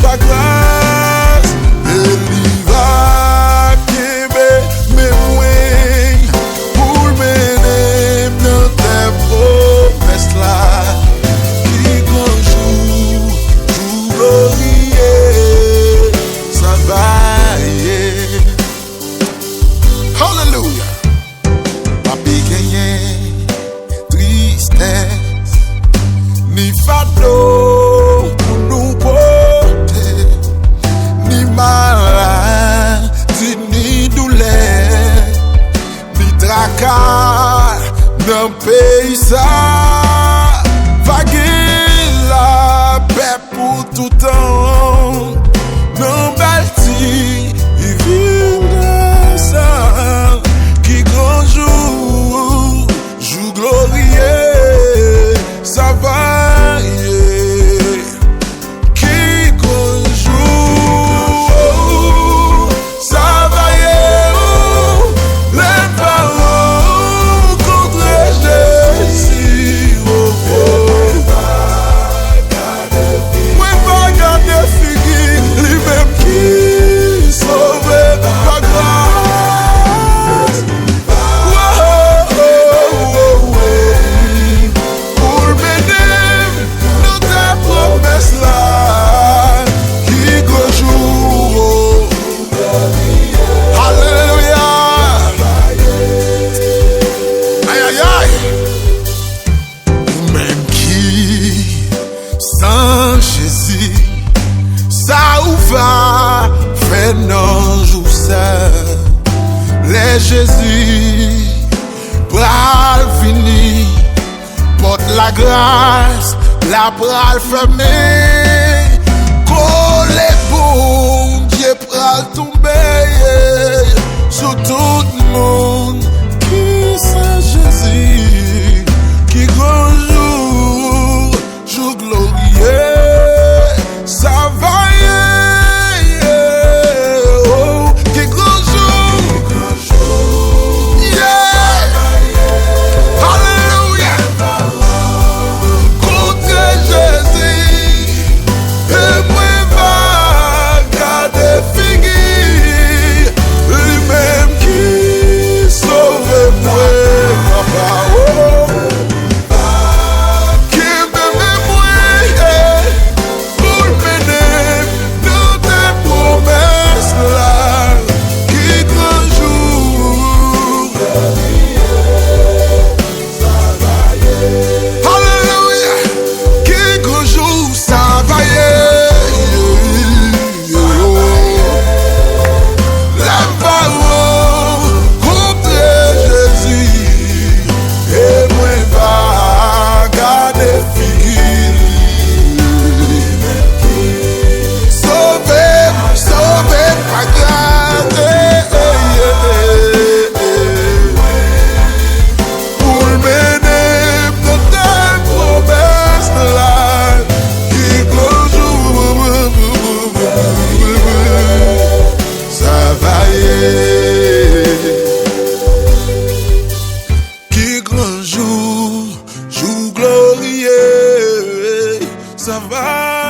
par grâce. Et il va qu'aimer mes moyens pour mener dans tes promesses là. Qui grand jour, jour glorieux, ça va y est. Hallelujah. Papi gagné tristesse, ni fardeau pour nous porter, ni maladie, ni douleur, ni tracas dans le pays ça. Vaguer la paix pour tout temps, non bâti, il vit de ça. Qui grand jour, jour glorieux, ça va y est. Qui grand jour, ça va y est. Les parents contre Jésus. Moi pas garder figure, lui-même qui sauve par grâce. Pour mener dans ta promesse là, qui grand jour. Alléluia. Aïe aïe aïe. Même qui sans Jésus, ça ou va faire non jour ça. Les Jésus pral fini, porte la grâce, la pral fermée. Collé bon Dieu pral tomber sur tout le monde. Qui c'est Jésus, qui grand jour, jour glorieux, ça va y est. Oh, qui grand jour, yeah. Alléluia. Contre Jésus, et moi va garder figure, lui-même qui sauve moi, papa. Oh. Qui m'aime moi, pour mener dans tes promesses là. Qui grand jour, alléluia. Qui grand jour, ça va y est. La parole contre Jésus, et moi va garder figure. Sauver, sauver par grâce. Pour mener dans tes promesses là. Qui grand jour, ça va y est. Qui grand jour, jour glorieux, ça va.